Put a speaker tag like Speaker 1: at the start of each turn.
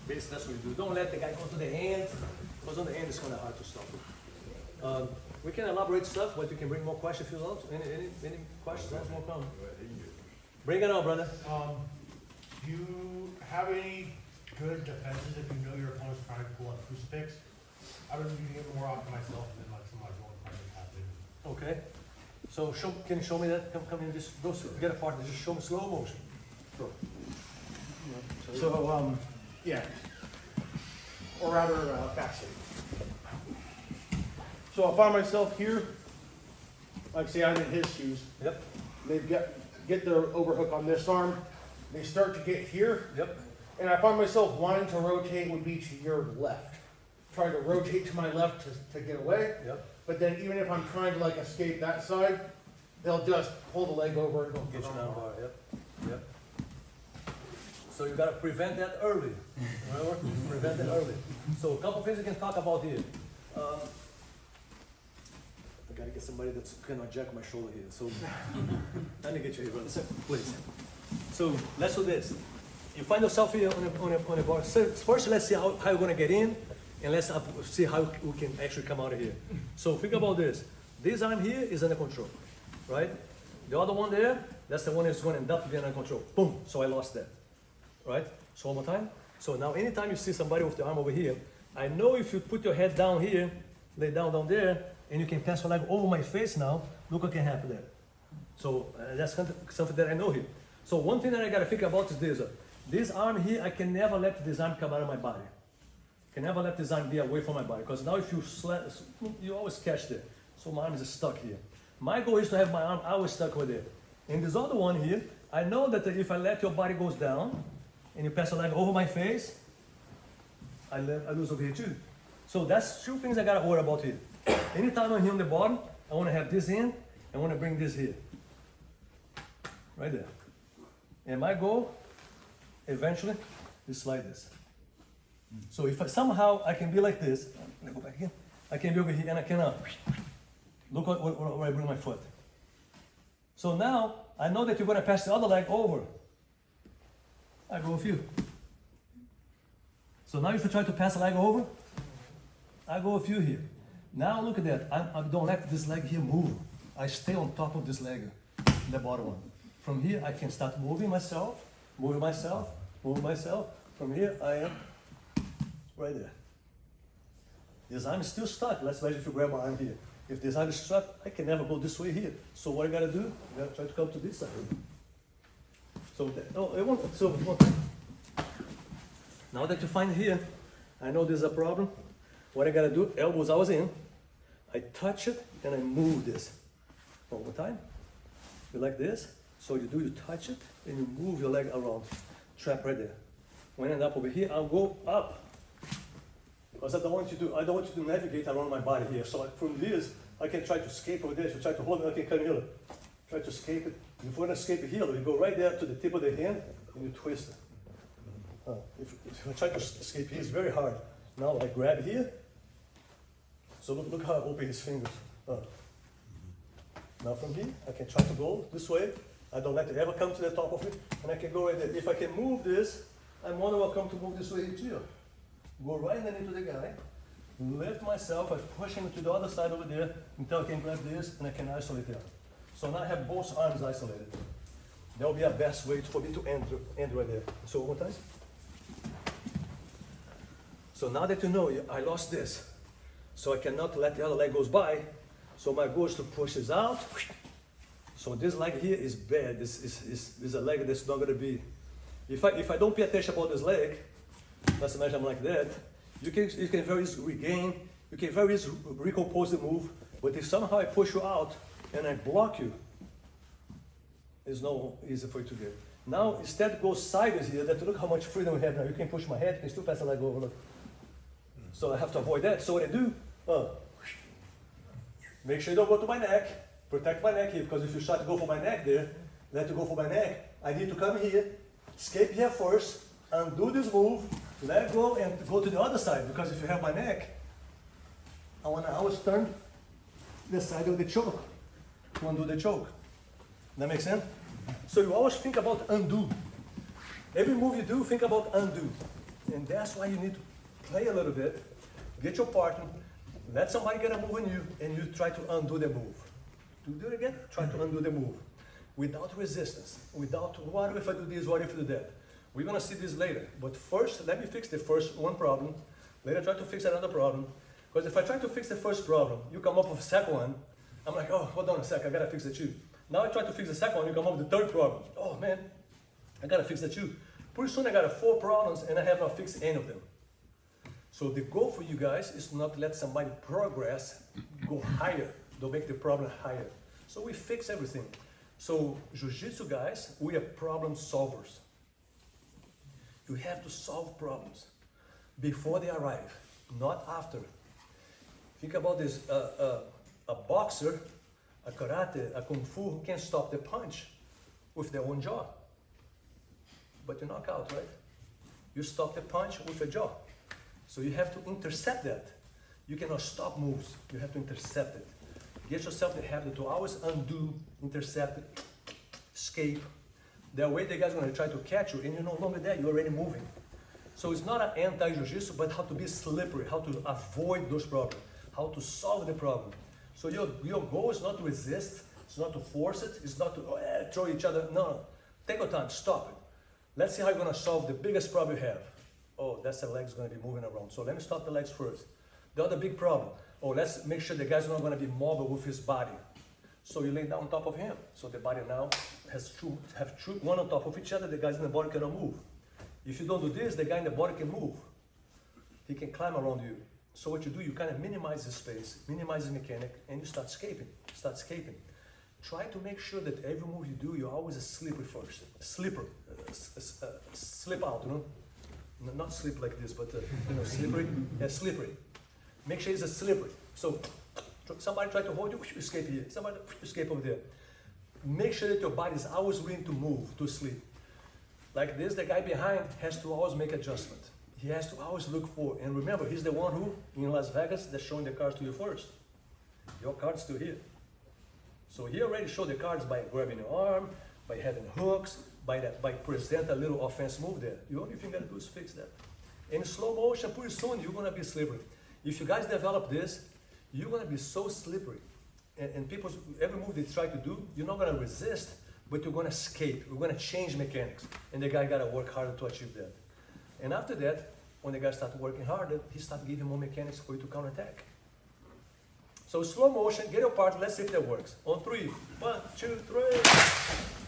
Speaker 1: Basically, that's what you do. Don't let the guy go to the end, because on the end it's kind of hard to stop. We can elaborate stuff, but you can bring more questions if you want. Any questions? That's more common. Bring it on, brother.
Speaker 2: Do you have any good defenses if you know your opponent's trying to pull out Crucifix? I've been using it more often myself than like some of my rolling partners have been.
Speaker 1: Okay. So can you show me that? Come in, just go get a partner. Just show me slow motion. Sure.
Speaker 2: So, yeah. Or rather, backside. So I find myself here, like say I'm in his shoes.
Speaker 1: Yep.
Speaker 2: They get their overhook on this arm. They start to get here.
Speaker 1: Yep.
Speaker 2: And I find myself wanting to rotate would be to your left. Try to rotate to my left to get away.
Speaker 1: Yep.
Speaker 2: But then even if I'm trying to like escape that side, they'll just pull the leg over and go
Speaker 1: Get you down bar. Yep. Yep. So you gotta prevent that early. Remember? Prevent that early. So a couple things we can talk about here. I gotta get somebody that cannot jack my shoulder here. So let me get you here, brother. Please. So let's do this. You find yourself here on a bar. So first, let's see how you're gonna get in, and let's see how we can actually come out of here. So think about this. This arm here is under control, right? The other one there, that's the one that's gonna end up being under control. Boom. So I lost that, right? So one more time. So now, anytime you see somebody with the arm over here, I know if you put your head down here, lay down there, and you can pass your leg over my face now, look what can happen there. So that's something that I know here. So one thing that I gotta think about is this. This arm here, I can never let this arm come out of my body. Can never let this arm be away from my body, because now if you slap, you always catch there. So my arm is stuck here. My goal is to have my arm always stuck over there. And this other one here, I know that if I let your body goes down, and you pass a leg over my face, I lose over here too. So that's two things I gotta worry about here. Anytime I'm here on the bottom, I wanna have this in, I wanna bring this here. Right there. And my goal, eventually, is like this. So if somehow I can be like this, let me go back again. I can be over here and I can, look where I bring my foot. So now, I know that you're gonna pass the other leg over. I go with you. So now if you try to pass a leg over, I go with you here. Now look at that, I don't let this leg here move. I stay on top of this leg, the bottom one. From here, I can start moving myself. From here, I am right there. This arm is still stuck. Let's imagine if you grab my arm here. If this arm is stuck, I can never go this way here. So what I gotta do, I gotta try to come to this side. So, now that you find here, I know there's a problem. What I gotta do, elbows always in. I touch it and I move this. One more time. You like this? So you touch it and you move your leg around. Trap right there. When I end up over here, I'll go up. Because I don't want you to navigate around my body here. So from this, I can try to escape over there. If you try to hold it, I can come here. Try to escape it. If you want to escape it here, you go right there to the tip of the hand and you twist it. If I try to escape here, it's very hard. Now I grab here. So look how I open his fingers. Now from here, I can try to go this way. I don't let it ever come to the top of it. And I can go right there. If I can move this, I'm more than welcome to move this way too. Go right into the guy. Lift myself, I push him to the other side over there until I can grab this and I can isolate it. So now I have both arms isolated. That will be a best way for me to end right there. So one more time. So now that you know I lost this, so I cannot let the other leg goes by. So my goal is to push this out. So this leg here is bad. This is a leg that's not gonna be. If I don't pay attention about this leg, let's imagine I'm like that. You can very easily regain. You can very easily recompose the move. But if somehow I push you out and I block you, it's no easy for you to get. Now instead go sideways here. That look how much freedom we have now. You can push my head. You can still pass the leg over. Look. So I have to avoid that. So what I do? Make sure you don't go to my neck. Protect my neck here, because if you try to go for my neck there, let you go for my neck. I need to come here, escape here first, undo this move, let go and go to the other side, because if you have my neck, I want to always turn the side of the choke to undo the choke. That makes sense? So you always think about undo. Every move you do, think about undo. And that's why you need to play a little bit, get your partner, let somebody get a move on you, and you try to undo the move. Do it again, try to undo the move. Without resistance, without, what if I do this, what if I do that? We're gonna see this later, but first, let me fix the first one problem, later try to fix another problem, because if I try to fix the first problem, you come up with a second one, I'm like, oh, hold on a sec, I gotta fix the two. Now I try to fix the second one, you come up with the third problem. Oh man, I gotta fix the two. Pretty soon I got 4 problems and I have not fixed any of them. So the goal for you guys is not to let somebody progress, go higher, don't make the problem higher. So we fix everything. So Jiu-Jitsu guys, we are problem solvers. You have to solve problems before they arrive, not after. Think about this, a boxer, a karate, a kung fu who can stop the punch with their own jaw. But you knock out, right? You stop the punch with a jaw. So you have to intercept that. You cannot stop moves, you have to intercept it. Get yourself the habit to always undo, intercept it, escape. That way the guy's gonna try to catch you and you're no longer there, you're already moving. So it's not an anti-jiu-jitsu, but how to be slippery, how to avoid those problems, how to solve the problem. So your goal is not to resist, it's not to force it, it's not to throw each other, no. Take your time, stop it. Let's see how you're gonna solve the biggest problem you have. Oh, that's the leg's gonna be moving around. So let me stop the legs first. The other big problem, oh, let's make sure the guy's not gonna be mobile with his body. So you lay down on top of him. So the body now has two one on top of each other, the guys in the body cannot move. If you don't do this, the guy in the body can move. He can climb around you. So what you do, you kind of minimize the space, minimize the mechanic, and you start escaping, Try to make sure that every move you do, you're always a slippery first. Slipper, slip out, you know? Not slip like this, but you know, slippery, slippery. Make sure it's a slippery. So somebody try to hold you, escape here. Somebody escape over there. Make sure that your body is always willing to move, to sleep. Like this, the guy behind has to always make adjustment. He has to always look forward. And remember, he's the one who, in Las Vegas, they're showing the cards to you first. Your card's still here. So he already showed the cards by grabbing your arm, by having hooks, by present a little offense move there. The only thing you gotta do is fix that. In slow motion, pretty soon, you're gonna be slippery. If you guys develop this, you're gonna be so slippery. And people, every move they try to do, you're not gonna resist, but you're gonna escape. You're gonna change mechanics. And the guy gotta work harder to achieve that. And after that, when the guy starts working harder, he starts giving more mechanics for you to counterattack. So slow motion, get your partner, let's see if that works. On 3, 1, 2, 3.